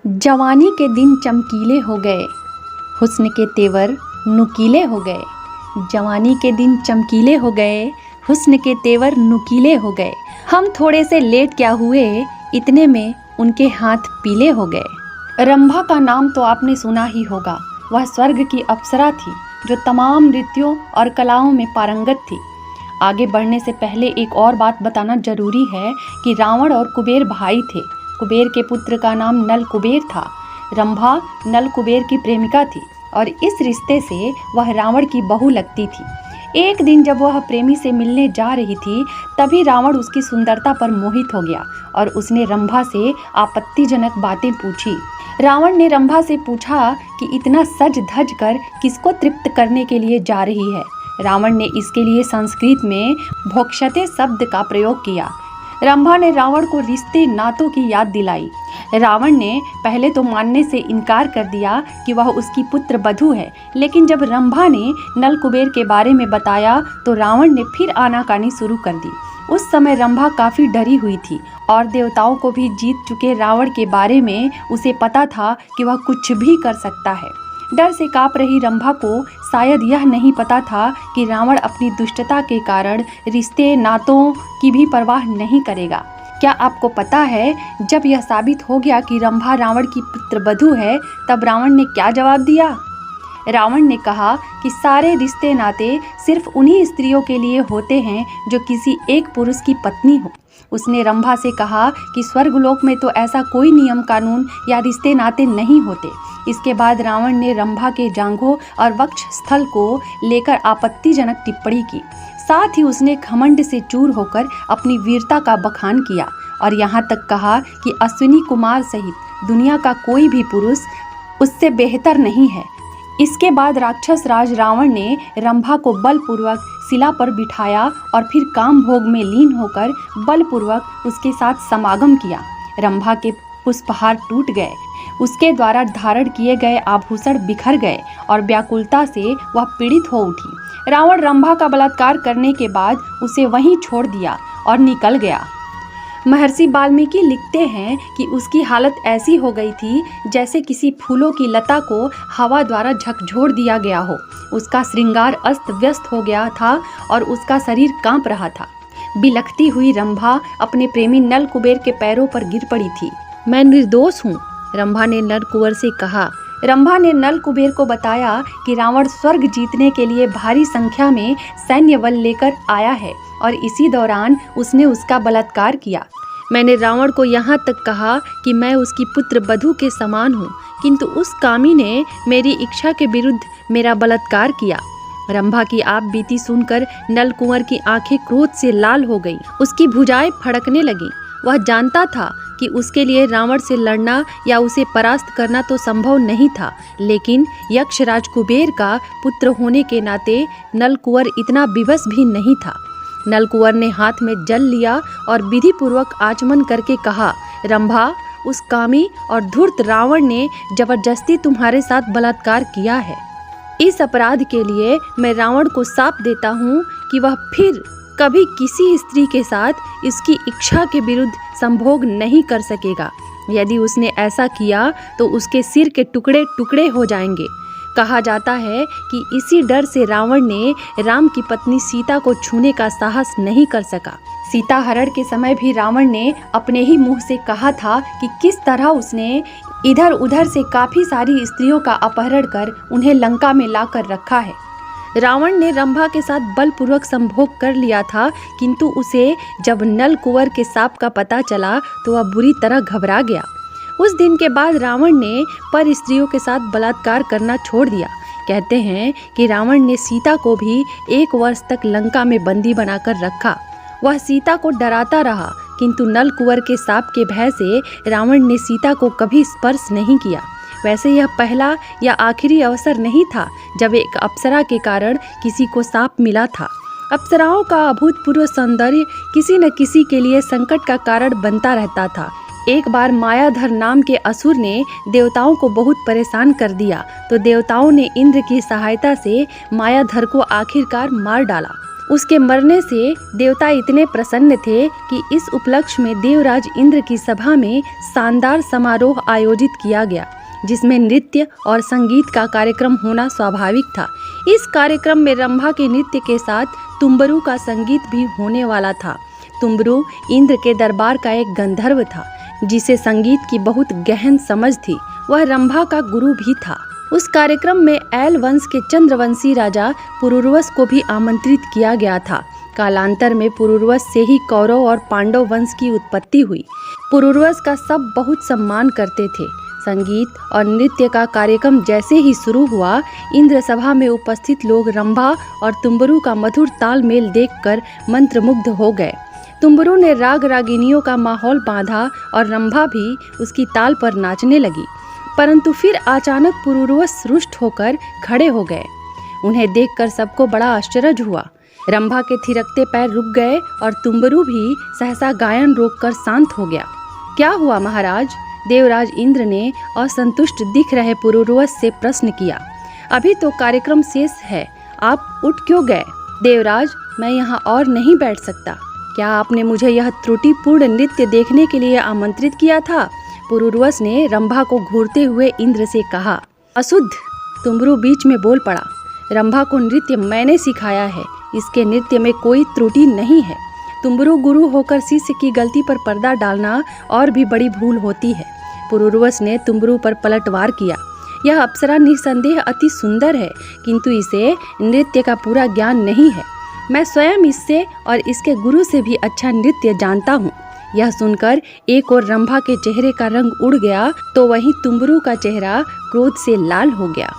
जवानी के दिन चमकीले हो गए, हुस्न के तेवर नुकीले हो गए। जवानी के दिन चमकीले हो गए, हुस्न के तेवर नुकीले हो गए। हम थोड़े से लेट क्या हुए, इतने में उनके हाथ पीले हो गए। रंभा का नाम तो आपने सुना ही होगा। वह स्वर्ग की अप्सरा थी जो तमाम नृत्यों और कलाओं में पारंगत थी। आगे बढ़ने से पहले एक और बात बताना जरूरी है कि रावण और कुबेर भाई थे। कुबेर के पुत्र का नाम नल कुबेर था। रंभा नल कुबेर की प्रेमिका थी और इस रिश्ते से वह रावण की बहू लगती थी। एक दिन जब वह प्रेमी से मिलने जा रही थी, तभी रावण उसकी सुंदरता पर मोहित हो गया और उसने रंभा से आपत्तिजनक बातें पूछी। रावण ने रंभा से पूछा कि इतना सज धज कर किसको तृप्त करने के लिए जा रही है। रावण ने इसके लिए संस्कृत में भोक्ष्यते शब्द का प्रयोग किया। रंभा ने रावण को रिश्ते नातों की याद दिलाई। रावण ने पहले तो मानने से इनकार कर दिया कि वह उसकी पुत्र बधू है, लेकिन जब रंभा ने नल कुबेर के बारे में बताया तो रावण ने फिर आनाकानी शुरू कर दी। उस समय रंभा काफी डरी हुई थी और देवताओं को भी जीत चुके रावण के बारे में उसे पता था कि वह कुछ भी कर सकता है। डर से कांप रही रंभा को शायद यह नहीं पता था कि रावण अपनी दुष्टता के कारण रिश्ते नातों की भी परवाह नहीं करेगा। क्या आपको पता है, जब यह साबित हो गया कि रंभा रावण की पुत्रवधू है, तब रावण ने क्या जवाब दिया? रावण ने कहा कि सारे रिश्ते नाते सिर्फ उन्हीं स्त्रियों के लिए होते हैं जो किसी एक पुरुष की पत्नी हो। उसने रंभा से कहा कि स्वर्गलोक में तो ऐसा कोई नियम कानून या रिश्ते नाते नहीं होते। इसके बाद रावण ने रंभा के जांघों और वक्ष स्थल को लेकर आपत्तिजनक टिप्पणी की। साथ ही उसने घमंड से चूर होकर अपनी वीरता का बखान किया और यहाँ तक कहा कि अश्विनी कुमार सहित दुनिया का कोई भी पुरुष उससे बेहतर नहीं है। इसके बाद राक्षस राज रावण ने रंभा को बलपूर्वक शिला पर बिठाया और फिर काम भोग में लीन होकर बलपूर्वक उसके साथ समागम किया। रंभा के पुष्पहार टूट गए, उसके द्वारा धारण किए गए आभूषण बिखर गए और व्याकुलता से वह पीड़ित हो उठी। रावण रंभा का बलात्कार करने के बाद उसे वहीं छोड़ दिया और निकल गया। महर्षि वाल्मीकि लिखते हैं कि उसकी हालत ऐसी हो गई थी जैसे किसी फूलों की लता को हवा द्वारा झकझोर दिया गया हो। उसका श्रृंगार अस्त व्यस्त हो गया था और उसका शरीर कांप रहा था। बिलखती हुई रंभा अपने प्रेमी नल कुबेर के पैरों पर गिर पड़ी थी। मैं निर्दोष हूँ, रंभा ने नल कुंवर से कहा। रंभा ने नल कुबेर को बताया कि रावण स्वर्ग जीतने के लिए भारी संख्या में सैन्य बल लेकर आया है और इसी दौरान उसने उसका बलात्कार किया। मैंने रावण को यहाँ तक कहा कि मैं उसकी पुत्र बधू के समान हूँ, किंतु उस कामी ने मेरी इच्छा के विरुद्ध मेरा बलात्कार किया। रंभा की आप बीती सुनकर नल कुंवर की आंखें क्रोध से लाल हो गई। उसकी भुजाएं फड़कने लगी। वह जानता था कि उसके लिए रावण से लड़ना या उसे परास्त करना तो संभव नहीं था, लेकिन यक्षराज कुबेर का पुत्र होने के नाते नल कुंवर इतना विवश भी नहीं था। नल कुंवर ने हाथ में जल लिया और विधि पूर्वक आचमन करके कहा, रंभा, उस कामी और धूर्त रावण ने जबरदस्ती तुम्हारे साथ बलात्कार किया है। इस अपराध के लिए मैं रावण को शाप देता हूँ कि वह फिर कभी किसी स्त्री के साथ इसकी इच्छा के विरुद्ध संभोग नहीं कर सकेगा। यदि उसने ऐसा किया तो उसके सिर के टुकड़े टुकड़े हो जाएंगे। कहा जाता है कि इसी डर से रावण ने राम की पत्नी सीता को छूने का साहस नहीं कर सका। सीता हरण के समय भी रावण ने अपने ही मुंह से कहा था कि किस तरह उसने इधर उधर से काफी सारी स्त्रियों का अपहरण कर उन्हें लंका में लाकर रखा है। रावण ने रंभा के साथ बलपूर्वक संभोग कर लिया था, किंतु उसे जब नल कुंवर के शाप का पता चला तो वह बुरी तरह घबरा गया। उस दिन के बाद रावण ने पर स्त्रियों के साथ बलात्कार करना छोड़ दिया। कहते हैं कि रावण ने सीता को भी 1 वर्ष तक लंका में बंदी बनाकर रखा। वह सीता को डराता रहा, किंतु नल कुंवर के शाप के भय से रावण ने सीता को कभी स्पर्श नहीं किया। वैसे यह पहला या आखिरी अवसर नहीं था जब एक अप्सरा के कारण किसी को शाप मिला था। अप्सराओं का अभूतपूर्व सौंदर्य किसी न किसी के लिए संकट का कारण बनता रहता था। एक बार मायाधर नाम के असुर ने देवताओं को बहुत परेशान कर दिया, तो देवताओं ने इंद्र की सहायता से मायाधर को आखिरकार मार डाला। उसके मरने से देवता इतने प्रसन्न थे कि इस उपलक्ष्य में देवराज इंद्र की सभा में शानदार समारोह आयोजित किया गया, जिसमें नृत्य और संगीत का कार्यक्रम होना स्वाभाविक था। इस कार्यक्रम में रंभा के नृत्य के साथ तुम्बरु का संगीत भी होने वाला था। तुम्बरु इंद्र के दरबार का एक गंधर्व था, जिसे संगीत की बहुत गहन समझ थी। वह रंभा का गुरु भी था। उस कार्यक्रम में ऐल वंश के चंद्रवंशी राजा पुरुरवस को भी आमंत्रित किया गया था। कालांतर में पुरुरवस से ही कौरव और पांडव वंश की उत्पत्ति हुई। पुरुरवस का सब बहुत सम्मान करते थे। संगीत और नृत्य का कार्यक्रम जैसे ही शुरू हुआ, इंद्र सभा में उपस्थित लोग रंभा और तुम्बरु का मधुर तालमेल देखकर मंत्रमुग्ध हो गए। तुम्बरु ने राग रागिनियों का माहौल बांधा और रंभा भी उसकी ताल पर नाचने लगी। परंतु फिर अचानक पुरुरवस रुष्ट होकर खड़े हो गए। उन्हें देखकर सबको बड़ा आश्चर्य हुआ। रंभा के थिरकते पैर रुक गए और तुम्बरु भी सहसा गायन रोककर शांत हो गया। क्या हुआ महाराज? देवराज इंद्र ने असंतुष्ट दिख रहे पुरुरवस से प्रश्न किया। अभी तो कार्यक्रम शेष है, आप उठ क्यों गए? देवराज, मैं यहाँ और नहीं बैठ सकता। क्या आपने मुझे यह त्रुटिपूर्ण नृत्य देखने के लिए आमंत्रित किया था? पुरुरवस ने रंभा को घूरते हुए इंद्र से कहा। अशुद्ध! तुम्बरु बीच में बोल पड़ा। रंभा को नृत्य मैंने सिखाया है, इसके नृत्य में कोई त्रुटि नहीं है। तुम्बरु गुरु होकर शिष्य की गलती पर पर्दा डालना और भी बड़ी भूल होती है। पुरुरवस ने तुम्बरु पर पलटवार किया। यह अप्सरा निसंदेह अति सुंदर है, किंतु इसे नृत्य का पूरा ज्ञान नहीं है। मैं स्वयं इससे और इसके गुरु से भी अच्छा नृत्य जानता हूँ। यह सुनकर एक और रंभा के चेहरे का रंग उड़ गया, तो वहीं तुम्बरु का चेहरा क्रोध से लाल हो गया।